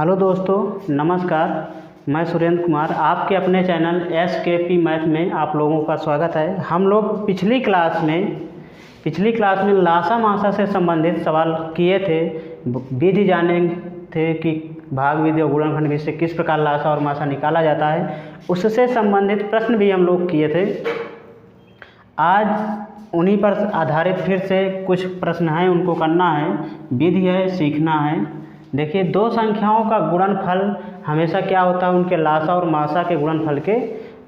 Hello दोस्तों, नमस्कार। मैं सुरेंद्र कुमार, आपके अपने चैनल SKP मैथ में आप लोगों का स्वागत है। हम लोग पिछली क्लास में लासा मासा से संबंधित सवाल किए थे। विधि जाने थे कि भाग विधि और गुणनखंड विधि से किस प्रकार लासा और मासा निकाला जाता है, उससे संबंधित प्रश्न भी हम लोग किए थे। आज उन्हीं पर आधारित फिर से कुछ प्रश्न हैं, उनको करना है। विधि है, सीखना है। देखिए, दो संख्याओं का गुणनफल हमेशा क्या होता है, उनके लासा और मासा के गुणनफल के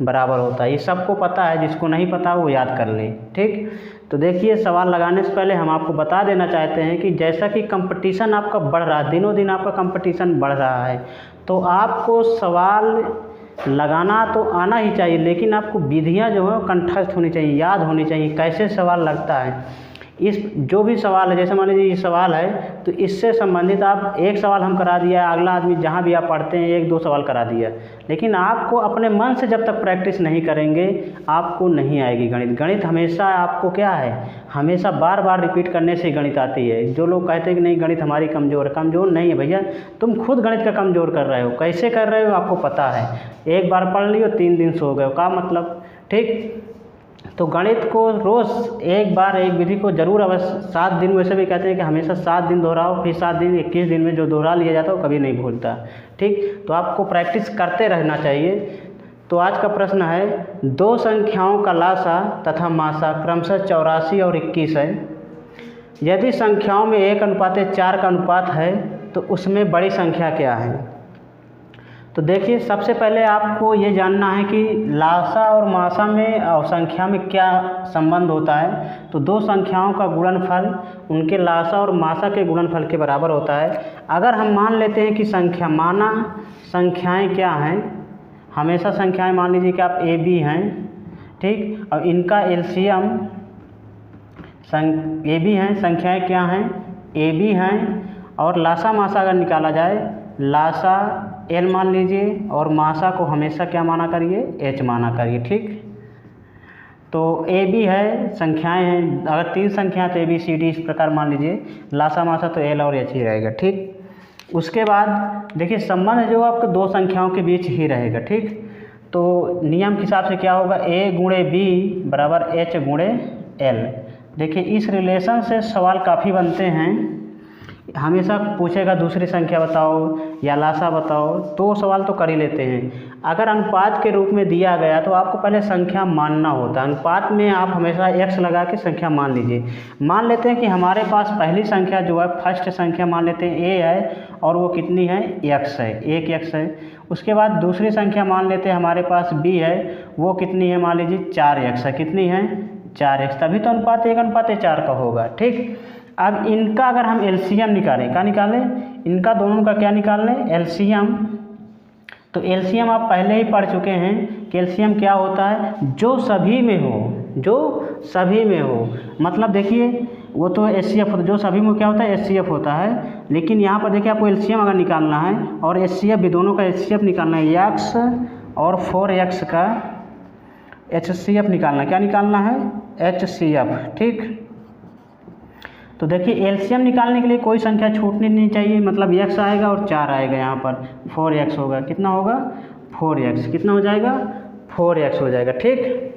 बराबर होता है। ये सबको पता है, जिसको नहीं पता वो याद कर ले। ठीक, तो देखिए, सवाल लगाने से पहले हम आपको बता देना चाहते हैं कि जैसा कि कंपटीशन आपका बढ़ रहा है, दिनों दिन आपका कंपटीशन बढ़ रहा है, तो आपको सवाल लगाना तो आना ही चाहिए, लेकिन आपको विधियाँ जो है कंठस्थ होनी चाहिए, याद होनी चाहिए, कैसे सवाल लगता है। इस जो भी सवाल है, जैसे मान लीजिए ये सवाल है, तो इससे संबंधित आप एक सवाल हम करा दिया, अगला आदमी जहाँ भी आप पढ़ते हैं एक दो सवाल करा दिया, लेकिन आपको अपने मन से जब तक प्रैक्टिस नहीं करेंगे आपको नहीं आएगी गणित। गणित हमेशा आपको क्या है, हमेशा बार बार रिपीट करने से गणित आती है। जो लोग कहते हैं कि नहीं गणित हमारी कमज़ोर है, कमज़ोर नहीं है भैया, तुम खुद गणित का कमज़ोर कर रहे हो। कैसे कर रहे हो आपको पता है, एक बार पढ़ लियो 3 दिन सो गए, का मतलब। ठीक, तो गणित को रोज़ एक बार एक विधि को जरूर अवश्य 7 दिन, वैसे भी कहते हैं कि हमेशा 7 दिन दोहराओ, फिर 7 दिन 21 दिन में जो दोहरा लिया जाता है वो कभी नहीं भूलता। ठीक, तो आपको प्रैक्टिस करते रहना चाहिए। तो आज का प्रश्न है, दो संख्याओं का लासा तथा मासा क्रमशः 84 और 21 है। यदि संख्याओं में 1:4 का अनुपात है तो उसमें बड़ी संख्या क्या है। तो देखिए, सबसे पहले आपको ये जानना है कि लासा और मासा में और संख्या में क्या संबंध होता है। तो दो संख्याओं का गुणनफल उनके लासा और मासा के गुणनफल के बराबर होता है। अगर हम मान लेते हैं कि संख्याएं क्या हैं, हमेशा संख्याएं मान लीजिए कि आप AB हैं, ठीक, और इनका एलसीएम AB हैं, संख्याएं क्या हैं, AB हैं, और लासा मासा अगर निकाला जाए, लासा L मान लीजिए और मासा को हमेशा क्या माना करिए, H माना करिए। ठीक, तो AB है, संख्याएं हैं, अगर 3 संख्या तो ABCD इस प्रकार मान लीजिए, लासा मासा तो L और H ही रहेगा। ठीक, उसके बाद देखिए, संबंध जो आपके दो संख्याओं के बीच ही रहेगा। ठीक, तो नियम के हिसाब से क्या होगा, A × B बराबर H × L। देखिए, इस रिलेशन से सवाल काफ़ी बनते हैं। हमेशा पूछेगा दूसरी संख्या बताओ या लासा बताओ, तो सवाल तो कर ही लेते हैं। अगर अनुपात के रूप में दिया गया तो आपको पहले संख्या मानना होता है। अनुपात में आप हमेशा x लगा के संख्या मान लीजिए। मान लेते हैं कि हमारे पास पहली संख्या जो है, फर्स्ट संख्या मान लेते हैं a है, और वो कितनी है, x है, 1x है। उसके बाद दूसरी संख्या मान लेते हैं हमारे पास b है, वो कितनी है, मान लीजिए 4x है। कितनी है, 4x, तभी तो अनुपात 1:4 का होगा। ठीक, अब इनका अगर हम एलसीएम निकालें, क्या निकालें, इनका दोनों का क्या निकाल लें, एलसीएम। तो एलसीएम आप पहले ही पढ़ चुके हैं कि एलसीएम क्या होता है, जो सभी में हो, मतलब देखिए वो तो एचसीएफ, जो सभी में क्या होता है, एचसीएफ होता है। लेकिन यहाँ पर देखिए, आपको एलसीएम अगर निकालना है और एचसीएफ भी, दोनों का एचसीएफ निकालना है, x और 4x का एचसीएफ निकालना है। क्या निकालना है, एचसीएफ। ठीक, तो देखिए, एलसीएम निकालने के लिए कोई संख्या छूटनी नहीं चाहिए, मतलब x आएगा और 4 आएगा, यहाँ पर 4x होगा। कितना होगा, 4x, कितना हो जाएगा, 4x हो जाएगा। ठीक,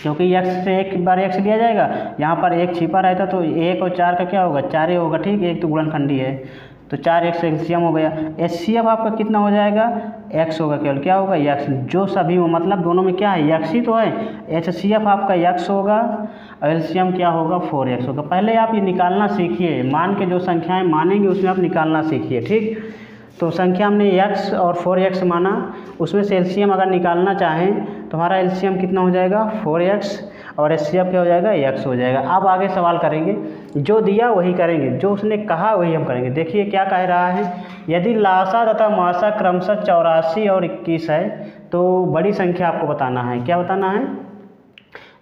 क्योंकि x से एक बार x लिया जाएगा, यहाँ पर 1 छिपा रहता, तो 1 और 4 का क्या होगा, 4 ही होगा। ठीक, एक तो गुणनखंडी है, तो 4x एलसीएम हो गया। एचसीएफ आपका कितना हो जाएगा, x होगा, केवल क्या होगा, x, जो सभी हो, मतलब दोनों में क्या है, x ही तो है। एचसीएफ आपका x होगा और एलसीएम क्या होगा, 4x होगा। पहले आप ये निकालना सीखिए, मान के जो संख्याएं मानेंगे उसमें आप निकालना सीखिए। ठीक, तो संख्या हमने x और 4x माना, उसमें से एलसीएम अगर निकालना चाहें तो हमारा एलसीएम कितना हो जाएगा, 4x, और एचसीएफ क्या हो जाएगा, x हो जाएगा। अब आगे सवाल करेंगे, जो दिया वही करेंगे, जो उसने कहा वही हम करेंगे। देखिए क्या कह रहा है, यदि लासा तथा मासा क्रमशः 84 और 21 है तो बड़ी संख्या आपको बताना है। क्या बताना है,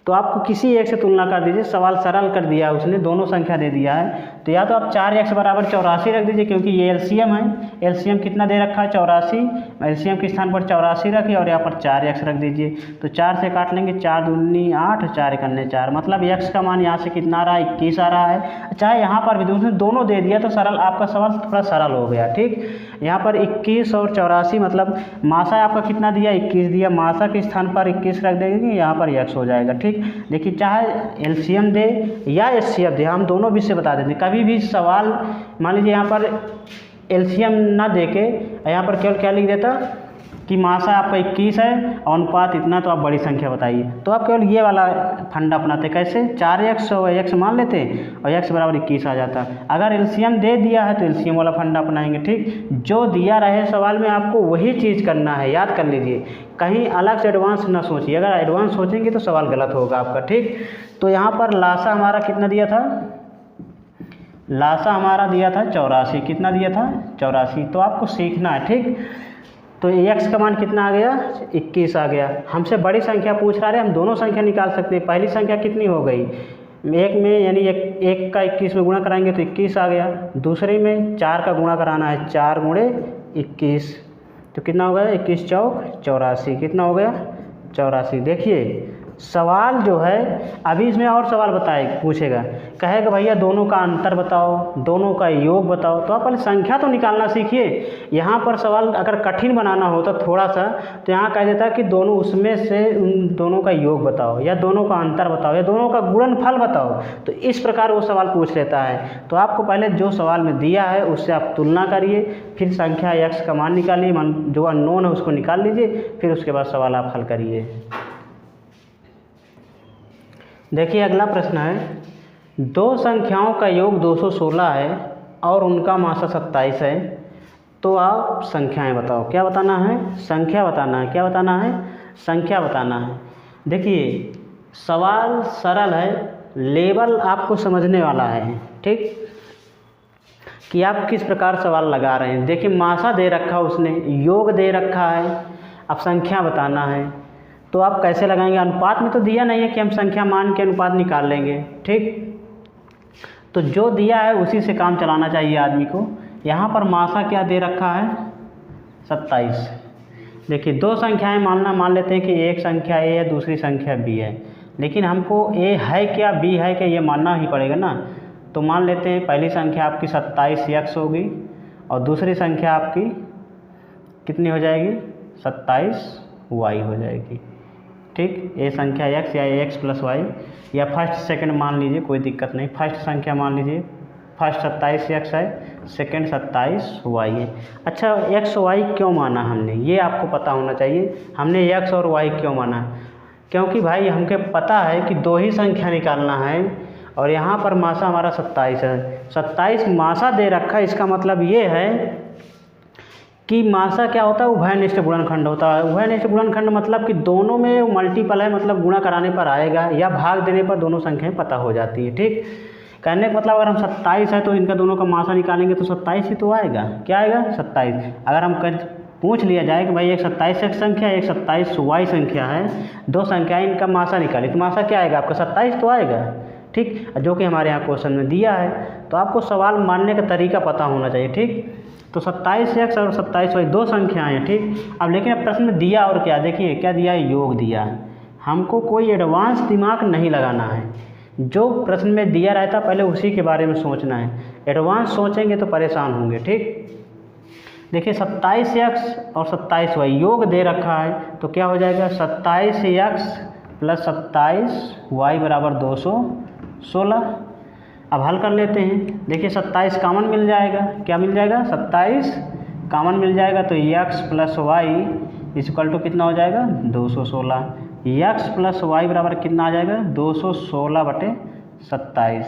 तो आपको किसी एक से तुलना कर दीजिए। सवाल सरल कर दिया उसने, दोनों संख्या दे दिया है, तो या तो आप 4x बराबर 84 रख दीजिए, क्योंकि ये एलसीएम है। एलसीएम कितना दे रखा है 84, एलसीएम के स्थान पर 84 रखिए और यहाँ पर 4x रख दीजिए। तो 4 से काट लेंगे, 4 दूनी 8, 4 एकन्ने 4, मतलब x का मान यहाँ से कितना आ रहा है 21 आ रहा है। चाहे यहाँ पर भी उसने दोनों दे दिया तो सरल, आपका सवाल थोड़ा सरल हो गया। ठीक, यहाँ पर 21 और 84 मतलब मासा आपका कितना दिया 21 दिया, मासा के स्थान पर 21 रख देंगे, यहाँ पर x हो जाएगा। ठीक, देखिए चाहे एलसीएम दे या एचसीएफ दे, हम दोनों विषय बता देते हैं। कभी भी सवाल मान लीजिए यहाँ पर एलसीएम ना दे के यहाँ पर केवल क्या लिख देता कि मासा आपका 21 है और अनुपात इतना, तो आप बड़ी संख्या बताइए, तो आप केवल ये वाला फंडा अपनाते। कैसे 4x और x मान लेते और x बराबर 21 आ जाता। अगर एलसीएम दे दिया है तो एलसीएम वाला फंडा अपनाएंगे। ठीक, जो दिया रहे सवाल में आपको वही चीज़ करना है, याद कर लीजिए, कहीं अलग से एडवांस ना सोचिए। अगर एडवांस सोचेंगे तो सवाल गलत होगा आपका। ठीक, तो यहाँ पर लासा हमारा कितना दिया था, लासा हमारा दिया था 84, कितना दिया था 84, तो आपको सीखना है। ठीक, तो x का मान कितना आ गया 21 आ गया। हमसे बड़ी संख्या पूछ रहा है, हम दोनों संख्या निकाल सकते हैं। पहली संख्या कितनी हो गई, एक में यानी एक का 21 में गुणा कराएंगे तो 21 आ गया। दूसरे में 4 का गुणा कराना है, 4 गुणे 21, तो कितना हो गया 21 चौक 84, कितना हो गया 84। देखिए सवाल जो है अभी इसमें और सवाल पूछेगा, कहेगा भैया दोनों का अंतर बताओ, दोनों का योग बताओ, तो आप पहले संख्या तो निकालना सीखिए। यहाँ पर सवाल अगर कठिन बनाना होता थोड़ा सा तो यहाँ कह देता कि दोनों उसमें से उन दोनों का योग बताओ, या दोनों का अंतर बताओ, या दोनों का गुणनफल बताओ, तो इस प्रकार वो सवाल पूछ लेता है। तो आपको पहले जो सवाल में दिया है उससे आप तुलना करिए, फिर संख्या x का मान निकालिए, जो अननोन है उसको निकाल लीजिए, फिर उसके बाद सवाल आप हल करिए। देखिए अगला प्रश्न है, दो संख्याओं का योग 216 है और उनका मासा 27 है, तो आप संख्याएं बताओ। क्या बताना है, संख्या बताना है। क्या बताना है, संख्या बताना है। देखिए सवाल सरल है, लेवल आपको समझने वाला है। ठीक, कि आप किस प्रकार सवाल लगा रहे हैं। देखिए मासा दे रखा उसने, योग दे रखा है, अब संख्या बताना है, तो आप कैसे लगाएंगे। अनुपात में तो दिया नहीं है कि हम संख्या मान के अनुपात निकाल लेंगे। ठीक, तो जो दिया है उसी से काम चलाना चाहिए आदमी को। यहाँ पर मासा क्या दे रखा है 27। देखिए दो संख्याएं मान लेते हैं कि एक संख्या a है, दूसरी संख्या b है, लेकिन हमको a है क्या b है क्या ये मानना ही पड़ेगा ना। तो मान लेते हैं पहली संख्या आपकी 27x होगी और दूसरी संख्या आपकी कितनी हो जाएगी 27y हो जाएगी। ठीक, ये संख्या x या x प्लस वाई, या फर्स्ट सेकंड मान लीजिए, कोई दिक्कत नहीं। फर्स्ट संख्या मान लीजिए, फर्स्ट 27x है, सेकंड 27y है। अच्छा x y क्यों माना हमने, ये आपको पता होना चाहिए। हमने x और y क्यों माना, क्योंकि भाई हमको पता है कि दो ही संख्या निकालना है और यहाँ पर मासा हमारा 27 है। 27 मासा दे रखा है, इसका मतलब ये है कि मासा क्या होता है, उभयनिष्ठ गुणनखंड होता है। उभयनिष्ठ गुणनखंड मतलब कि दोनों में मल्टीपल है, मतलब गुणा कराने पर आएगा या भाग देने पर दोनों संख्याएं पता हो जाती है। ठीक, कहने का मतलब अगर हम 27 है तो इनका दोनों का मासा निकालेंगे तो 27 ही तो आएगा। क्या आएगा 27। अगर हम पूछ लिया जाए कि भाई एक 27x संख्या एक 27y संख्या है, दो संख्याएं इनका मासा निकाली, तो मासा क्या आएगा आपका 27 तो आएगा। ठीक, जो कि हमारे यहाँ क्वेश्चन में दिया है। तो आपको सवाल मानने का तरीका पता होना चाहिए। ठीक, तो 27x और 27y दो संख्याएं हैं। ठीक, अब लेकिन अब प्रश्न में दिया और क्या, देखिए क्या दिया है, योग दिया है। हमको कोई एडवांस दिमाग नहीं लगाना है, जो प्रश्न में दिया रहता पहले उसी के बारे में सोचना है। एडवांस सोचेंगे तो परेशान होंगे। ठीक, देखिए 27x और 27y योग दे रखा है, तो क्या हो जाएगा 27x प्लस 27y बराबर 216। अब हल कर लेते हैं। देखिए 27 कॉमन मिल जाएगा, क्या मिल जाएगा 27 कॉमन मिल जाएगा, तो x plus y equal to कितना हो जाएगा 216। x प्लस वाई बराबर कितना आ जाएगा 216/27।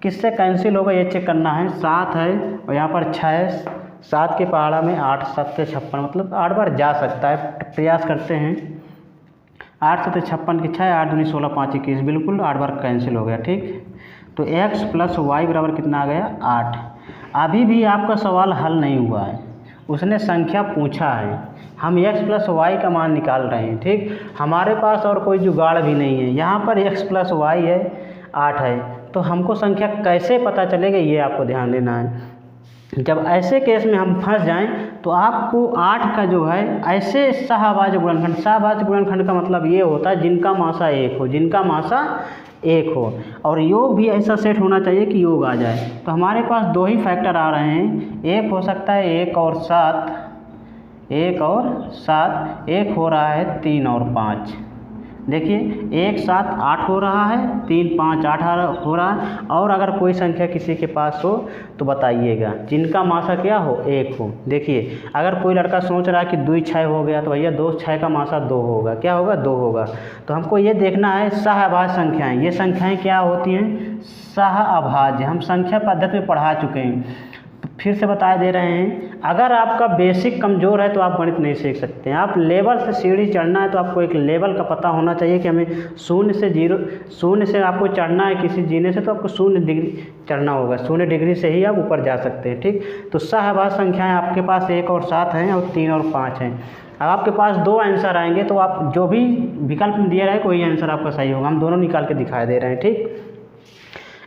किससे कैंसिल होगा ये चेक करना है। 7 है और यहाँ पर 6, 7 के पहाड़ा में 8 7 से 56, मतलब 8 बार जा सकता है। प्रयास करते हैं। 8 7 56 की 6, 8 दूनी 16 5 21, बिल्कुल 8 बार कैंसिल हो गया। ठीक, तो x प्लस वाई बराबर कितना आ गया 8। अभी भी आपका सवाल हल नहीं हुआ है, उसने संख्या पूछा है, हम x प्लस वाई का मान निकाल रहे हैं। ठीक, हमारे पास और कोई जुगाड़ भी नहीं है। यहाँ पर x प्लस वाई है 8 है, तो हमको संख्या कैसे पता चलेगा ये आपको ध्यान देना है। जब ऐसे केस में हम फंस जाएं तो आपको 8 का जो है ऐसे सहभाज्य गुणनखंड, सहभाज्य गुणनखंड का मतलब ये होता है जिनका मासा 1 हो, जिनका मासा 1 हो, और योग भी ऐसा सेट होना चाहिए कि योग आ जाए। तो हमारे पास 2 ही फैक्टर आ रहे हैं, एक हो सकता है 1 और 7, 1 और 7, एक हो रहा है 3 और 5। देखिए 1 7 8 हो रहा है, 3 5 8 हो रहा है। और अगर कोई संख्या किसी के पास हो तो बताइएगा जिनका मासा क्या हो, 1 हो। देखिए अगर कोई लड़का सोच रहा है कि 2 6 हो गया तो भैया 2 6 का मासा 2 होगा, क्या होगा, 2 होगा। तो हमको ये देखना है सहअभाज्य संख्याएं, ये संख्याएं क्या होती हैं, सहअभाज्य। हम संख्या पद्धति में पढ़ा चुके हैं, फिर से बता दे रहे हैं। अगर आपका बेसिक कमज़ोर है तो आप गणित नहीं सीख सकते हैं। आप लेवल से सीढ़ी चढ़ना है तो आपको एक लेवल का पता होना चाहिए कि हमें 0 से 0, 0 से आपको चढ़ना है किसी जीने से तो आपको 0 डिग्री चढ़ना होगा, 0 डिग्री से ही आप ऊपर जा सकते हैं। ठीक, तो सहअभाज्य संख्याएं आपके पास 1 और 7 हैं और 3 और 5 हैं। अब आपके पास 2 आंसर आएंगे तो आप जो भी विकल्प में दिया रहे कोई आंसर आपका सही होगा। हम दोनों निकाल के दिखा दे रहे हैं। ठीक,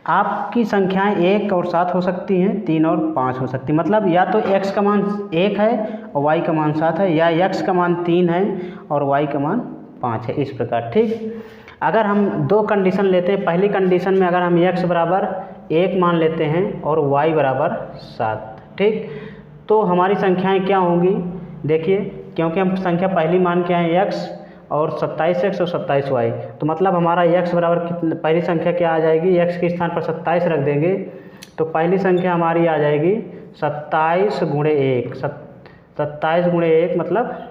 आपकी संख्याएं 1 और 7 हो सकती हैं, 3 और 5 हो सकती हैं। मतलब या तो x का मान 1 है और y का मान 7 है, या x का मान 3 है और y का मान 5 है, इस प्रकार। ठीक, अगर हम 2 कंडीशन लेते हैं, पहली कंडीशन में अगर हम x बराबर 1 मान लेते हैं और y बराबर 7, ठीक, तो हमारी संख्याएं क्या होंगी, देखिए, क्योंकि हम संख्या पहली मान के आए x और 27x और 27y, तो मतलब हमारा x बराबर कितना, पहली संख्या क्या आ जाएगी, x के स्थान पर 27 रख देंगे तो पहली संख्या हमारी आ जाएगी 27 गुणे 1, 27 गुणे 1 मतलब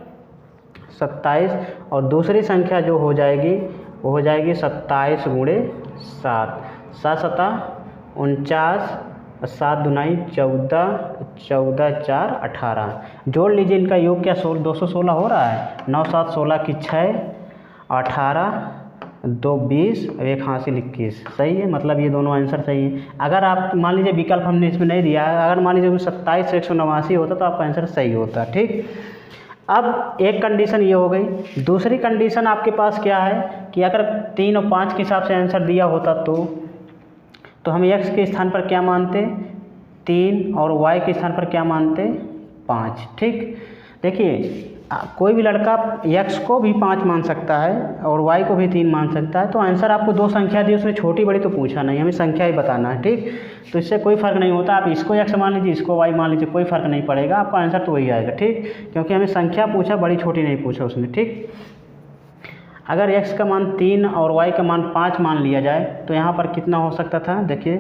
27, और दूसरी संख्या जो हो जाएगी वो हो जाएगी 27 गुणे 7, 7 7 49, 7 दूनाई 14, 14 4 18। जोड़ लीजिए, इनका योग क्या 216 हो रहा है। 9 7 16 की 6, 18 2 20, और एक हासिल 21, सही है। मतलब ये दोनों आंसर सही है। अगर आप मान लीजिए विकल्प हमने इसमें नहीं दिया है, अगर मान लीजिए 27 से 189 होता तो आपका आंसर सही होता। ठीक, अब एक कंडीशन ये हो गई। दूसरी कंडीशन आपके पास क्या है कि अगर 3 और 5 के हिसाब से आंसर दिया होता तो हम x के स्थान पर क्या मानते, 3, और y के स्थान पर क्या मानते, 5। ठीक, देखिए कोई भी लड़का x को भी 5 मान सकता है और y को भी 3 मान सकता है। तो आंसर आपको 2 संख्या दी, उसमें छोटी बड़ी तो पूछा नहीं, हमें संख्या ही बताना है। ठीक, तो इससे कोई फ़र्क नहीं होता, आप इसको x मान लीजिए, इसको y मान लीजिए, कोई फ़र्क नहीं पड़ेगा, आपका आंसर तो वही आएगा। ठीक, क्योंकि हमें संख्या पूछा, बड़ी छोटी नहीं पूछा उसने। ठीक, अगर x का मान 3 और y का मान 5 मान लिया जाए तो यहाँ पर कितना हो सकता था, देखिए,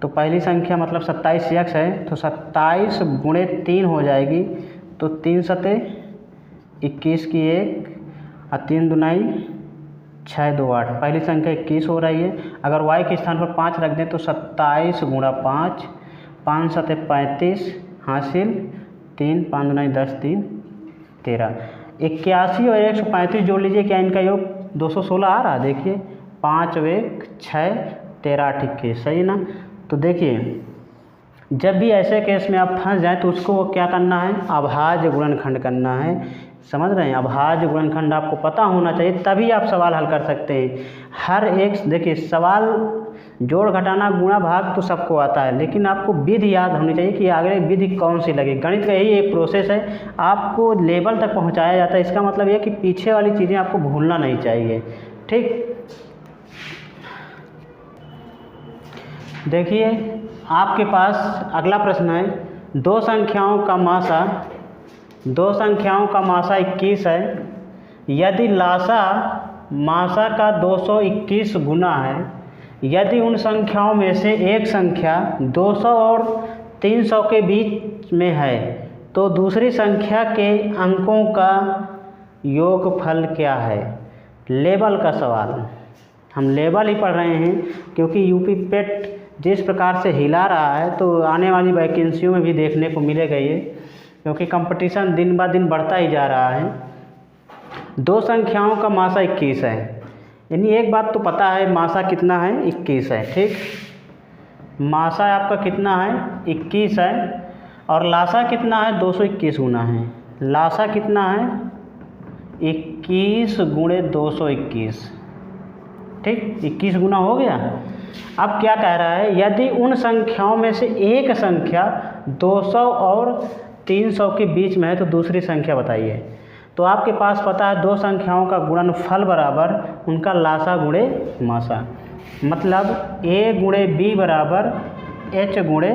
तो पहली संख्या मतलब 27x है तो 27 गुणे 3 हो जाएगी, तो 3 सते 21 की 1 और 3 दूनाई 6 2 8, पहली संख्या 21 हो रही है। अगर y के स्थान पर 5 रख दें तो 27 गुणा 5, 5 सते 35 हासिल 3, 5 दूनाई 10 3 13, 81 और 135 जोड़ लीजिए, क्या इनका योग 216 आ रहा है। देखिए 5 और 1 6, 13 8 21, सही ना। तो देखिए जब भी ऐसे केस में आप फंस जाएं तो उसको क्या करना है, अभाज्य गुणनखंड करना है। समझ रहे हैं, अभाज्य गुणनखंड आपको पता होना चाहिए, तभी आप सवाल हल कर सकते हैं। हर एक, देखिए सवाल जोड़ घटाना गुणा भाग तो सबको आता है, लेकिन आपको विधि याद होनी चाहिए कि आगे विधि कौन सी लगे। गणित का यही एक प्रोसेस है, आपको लेवल तक पहुंचाया जाता है। इसका मतलब ये कि पीछे वाली चीज़ें आपको भूलना नहीं चाहिए। ठीक, देखिए आपके पास अगला प्रश्न है, दो संख्याओं का मासा 21 है। यदि लासा मासा का 221 गुना है, यदि उन संख्याओं में से एक संख्या 200 और 300 के बीच में है तो दूसरी संख्या के अंकों का योगफल क्या है। लेवल का सवाल, हम लेवल ही पढ़ रहे हैं क्योंकि यूपी पेट जिस प्रकार से हिला रहा है तो आने वाली वैकेंसियों में भी देखने को मिलेगा ये, क्योंकि कंपटीशन दिन ब दिन बढ़ता ही जा रहा है। दो संख्याओं का मासा 21 है, यानी एक बात तो पता है, मासा कितना है, 21 है। ठीक, मासा आपका कितना है, 21 है, और लासा कितना है, 221 गुना है। लासा कितना है, 21 गुणे 221। ठीक, 21 गुना हो गया। अब क्या कह रहा है, यदि उन संख्याओं में से एक संख्या 200 और 300 के बीच में है तो दूसरी संख्या बताइए। तो आपके पास पता है दो संख्याओं का गुणनफल बराबर उनका लासा गुणे मासा, मतलब a गुणे b बराबर h गुणे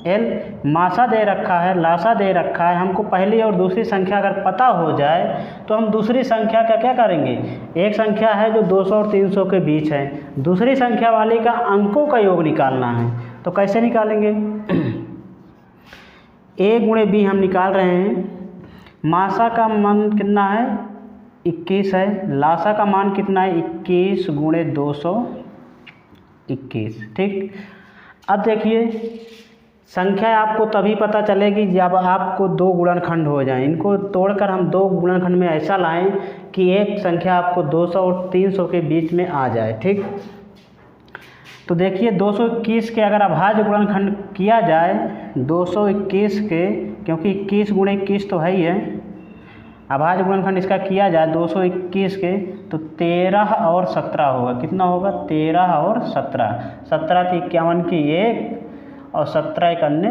l। मासा दे रखा है, लासा दे रखा है, हमको पहली और दूसरी संख्या अगर पता हो जाए तो हम दूसरी संख्या का क्या करेंगे, एक संख्या है जो 200 और 300 के बीच है, दूसरी संख्या वाली का अंकों का योग निकालना है। तो कैसे निकालेंगे, a गुणे b हम निकाल रहे हैं। मासा का मान कितना है 21 है, लासा का मान कितना है 21 गुणे 221। ठीक, अब देखिए संख्या आपको तभी पता चलेगी जब आपको दो गुणनखंड हो जाएं। इनको तोड़कर हम दो गुणनखंड में ऐसा लाएं कि एक संख्या आपको 200 और 300 के बीच में आ जाए। ठीक, तो देखिए 221 के अगर अभाज्य गुणनखंड किया जाए 221 के, क्योंकि 21 गुणे 21 तो है ही है, अभाज्य गुणनखंड इसका किया जाए 221 के तो 13 और 17 होगा। कितना होगा 13 और 17, 17 की 51 की 1 और 17 एक अन्य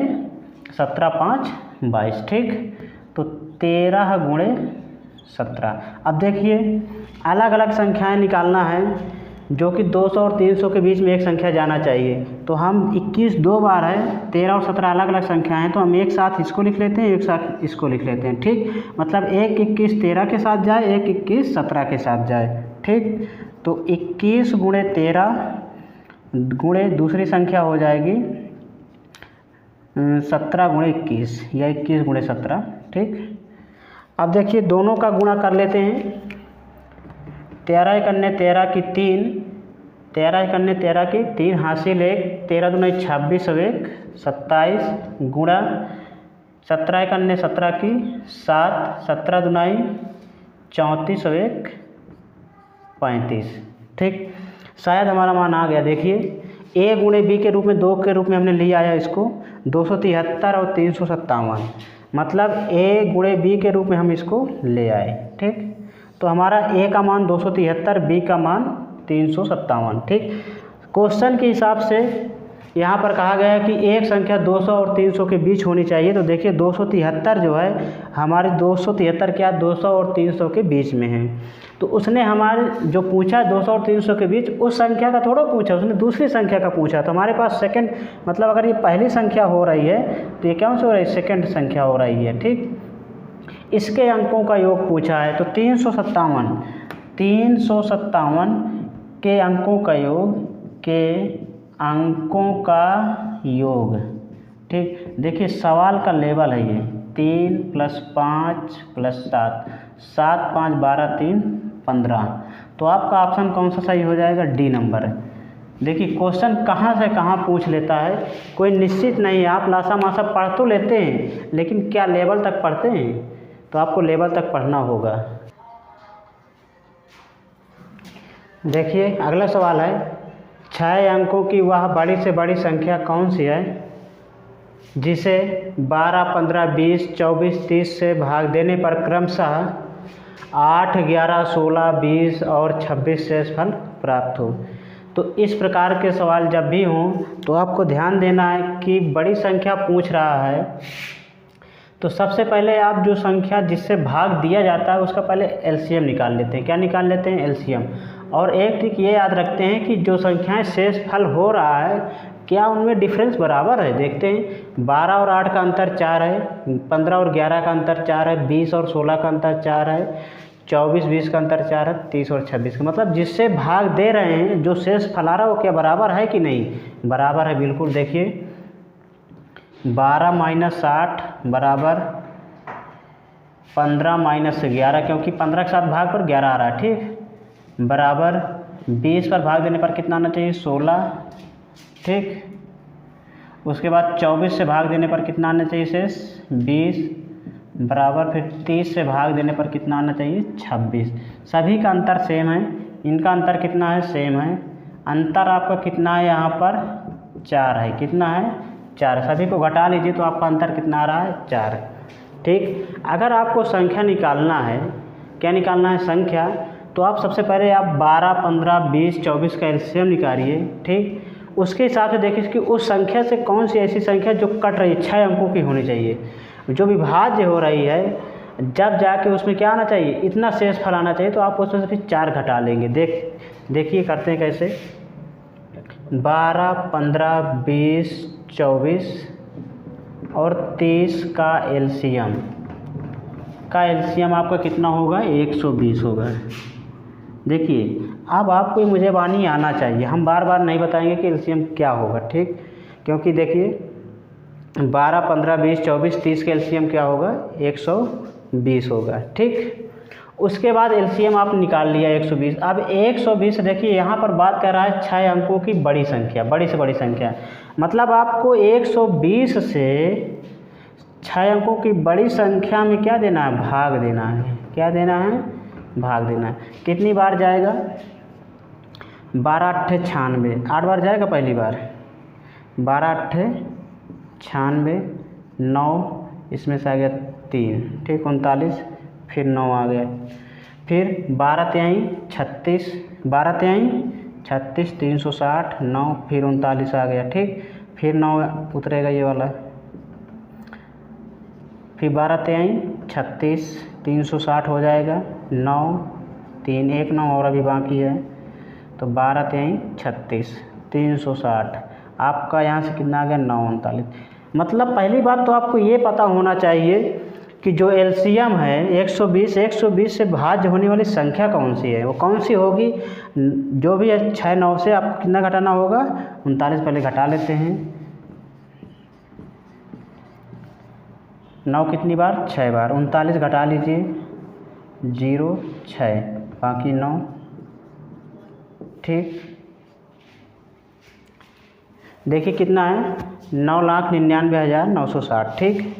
17 5 22। ठीक, तो 13 गुणे 17। अब देखिए अलग अलग संख्याएं निकालना है जो कि 200 और 300 के बीच में एक संख्या जाना चाहिए। तो हम 21 दो बार है, 13 और 17 अलग अलग संख्याएं हैं, तो हम एक साथ इसको लिख लेते हैं, एक साथ इसको लिख लेते हैं। ठीक, मतलब एक 21 13 के साथ जाए, एक 21 17 के साथ जाए। ठीक, तो 21 गुणे 13 गुणे दूसरी संख्या हो जाएगी 17 गुणे 21 या 21 गुणे 17। ठीक, अब देखिए दोनों का गुणा कर लेते हैं। 13 एक अन्य 13 की 3, 13 एक अन्य 13 की 3 हासिल 1, 13 दूनी 26 और 1 27 गुणा 17 एक अन्य 17 की 7, 17 दूनी 34 और 1 35। ठीक, शायद हमारा मान आ गया। देखिए a गुणे b के रूप में 2 के रूप में हमने लिया आया इसको 273 और 357, मतलब a गुणे b के रूप में हम इसको ले आए। ठीक, तो हमारा a का मान 273, b का मान 357। ठीक, क्वेश्चन के हिसाब से यहाँ पर कहा गया है कि एक संख्या 200 और 300 के बीच होनी चाहिए। तो देखिए 273 जो है हमारे 273 क्या 200 और 300 के बीच में है। तो उसने हमारे जो पूछा 200 और 300 के बीच, उस संख्या का थोड़ा पूछा, उसने दूसरी संख्या का पूछा। तो हमारे पास सेकंड, मतलब अगर ये पहली संख्या हो रही है तो ये कौन सी हो रही है, सेकंड संख्या हो रही है। ठीक, इसके अंकों का योग पूछा है तो 357 के अंकों का योग। ठीक, देखिए सवाल का लेवल है ये 3 + 5 + 7, 7 5 12 3 15। तो आपका ऑप्शन कौन सा सही हो जाएगा, डी नंबर है। देखिए क्वेश्चन कहाँ से कहाँ पूछ लेता है, कोई निश्चित नहीं है। आप लासा मासा पढ़ तो लेते हैं लेकिन क्या लेवल तक पढ़ते हैं, तो आपको लेवल तक पढ़ना होगा। देखिए अगला सवाल है 6 अंकों की वह बड़ी से बड़ी संख्या कौन सी है जिसे 12 15 20 24 30 से भाग देने पर क्रमशः 8 11 16 20 और 26 शेष फल प्राप्त हो। तो इस प्रकार के सवाल जब भी हों तो आपको ध्यान देना है कि बड़ी संख्या पूछ रहा है तो सबसे पहले आप जो संख्या जिससे भाग दिया जाता है उसका पहले एलसीएम निकाल लेते हैं। क्या निकाल लेते हैं, एलसीएम। और एक ट्रिक ये याद रखते हैं कि जो संख्याएं शेष फल हो रहा है क्या उनमें डिफरेंस बराबर है। देखते हैं 12 और 8 का अंतर 4 है, 15 और 11 का अंतर 4 है, 20 और 16 का अंतर 4 है, 24 20 का अंतर 4 है, 30 और 26 का, मतलब जिससे भाग दे रहे हैं जो शेष फल आ रहा है वो क्या बराबर है कि नहीं, बराबर है बिल्कुल। देखिए 12 - 8 बराबर 15 - 11, क्योंकि 15 के साथ भाग पर 11 आ रहा है। ठीक, बराबर 20 पर भाग देने पर कितना आना चाहिए, 16। ठीक, उसके बाद 24 से भाग देने पर कितना आना चाहिए शेष, 20, बराबर फिर 30 से भाग देने पर कितना आना चाहिए, 26। सभी का अंतर सेम है, इनका अंतर कितना है, सेम है। अंतर आपका कितना है यहाँ पर, 4 है। कितना है, 4। सभी को घटा लीजिए तो आपका अंतर कितना आ रहा है, 4। ठीक, अगर आपको संख्या निकालना है, क्या निकालना है, संख्या, तो आप सबसे पहले आप 12 15 20 24 का एलसीएम निकालिए। ठीक, उसके हिसाब से देखिए कि उस संख्या से कौन सी ऐसी संख्या जो कट रही है 6 अंकों की होनी चाहिए। जो विभाज्य हो रही है जब जाके उसमें क्या आना चाहिए, इतना शेष फल आना चाहिए, तो आप उसमें से फिर 4 घटा लेंगे। देखिए करते हैं कैसे। 12, 15, 20, 24 और 30 का एलसीएम आपका कितना होगा, 120 होगा। देखिए अब आपको मुझे वानी आना चाहिए, हम बार बार नहीं बताएंगे कि एलसीएम क्या होगा, ठीक। क्योंकि देखिए 12, 15, 20, 24, 30 का एलसीएम क्या होगा, 120 होगा, ठीक। उसके बाद एलसीएम आप निकाल लिया 120। अब 120 देखिए यहाँ पर बात कर रहा है 6 अंकों की बड़ी संख्या, बड़ी से बड़ी संख्या। मतलब आपको 120 से 6 अंकों की बड़ी संख्या में क्या देना है, भाग देना है। क्या देना है, भाग देना है। कितनी बार जाएगा, 12 8 96, 8 बार जाएगा पहली बार, 12 8 96, 9 इसमें से आ गया 3, ठीक, 39, फिर 9 आ गया, फिर 12 तिहाई 36, 12 तिहाई 36, 360, 9, फिर 39 आ गया, ठीक। फिर 9 उतरेगा ये वाला, फिर 12 तिहाई 36, 360 हो जाएगा, 9, 3, 1 9 और अभी बाकी है, तो 12 तिहाई 36, 360, आपका यहाँ से कितना आ गया, 9 39। मतलब पहली बात तो आपको ये पता होना चाहिए कि जो एलसीएम है 120 से भाज्य होने वाली संख्या कौन सी है, वो कौन सी होगी। जो भी है 6 9 से आपको कितना घटाना होगा, 39 पहले घटा लेते हैं। 9 कितनी बार, 6 बार, 39 घटा लीजिए, 0 6 बाकी 9, ठीक। देखिए कितना है, 9,99,960, ठीक।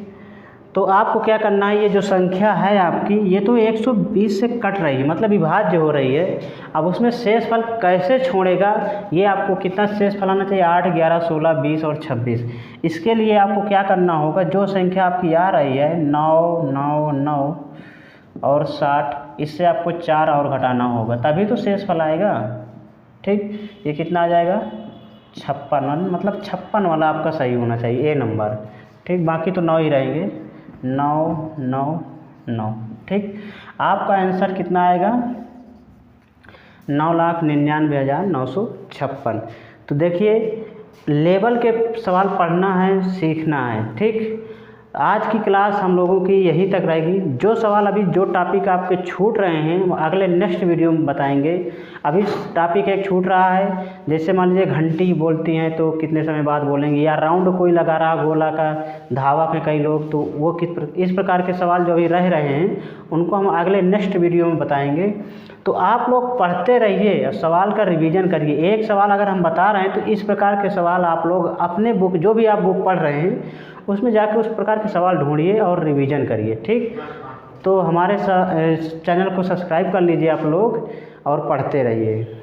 तो आपको क्या करना है, ये जो संख्या है आपकी ये तो 120 से कट रही है, मतलब विभाज्य हो रही है। अब उसमें शेष फल कैसे छोड़ेगा, ये आपको कितना शेष फल आना चाहिए, 8, 11, 16, 20 और 26। इसके लिए आपको क्या करना होगा, जो संख्या आपकी आ रही है 9 9 9 और 60, इससे आपको 4 और घटाना होगा, तभी तो शेष फल आएगा, ठीक। ये कितना आ जाएगा, 56, मतलब 56 वाला आपका सही होना चाहिए, ए नंबर, ठीक। बाकी तो 9 ही रहेंगे, 9 9 9, ठीक। आपका आंसर कितना आएगा, 9,99,956। तो देखिए लेवल के सवाल पढ़ना है, सीखना है, ठीक। आज की क्लास हम लोगों की यहीं तक रहेगी। जो सवाल अभी जो टॉपिक आपके छूट रहे हैं वो अगले नेक्स्ट वीडियो में बताएंगे। अभी टॉपिक एक छूट रहा है, जैसे मान लीजिए घंटी बोलती हैं तो कितने समय बाद बोलेंगे, या राउंड कोई लगा रहा गोला का, धावा में कई लोग, तो वो इस प्रकार के सवाल जो अभी रह रहे हैं उनको हम अगले नेक्स्ट वीडियो में बताएंगे। तो आप लोग पढ़ते रहिए, सवाल का रिवीजन करिए। एक सवाल अगर हम बता रहे हैं तो इस प्रकार के सवाल आप लोग अपने बुक, जो भी आप बुक पढ़ रहे हैं उसमें जाकर उस प्रकार के सवाल ढूंढिए और रिवीजन करिए, ठीक। तो हमारे चैनल को सब्सक्राइब कर लीजिए आप लोग और पढ़ते रहिए।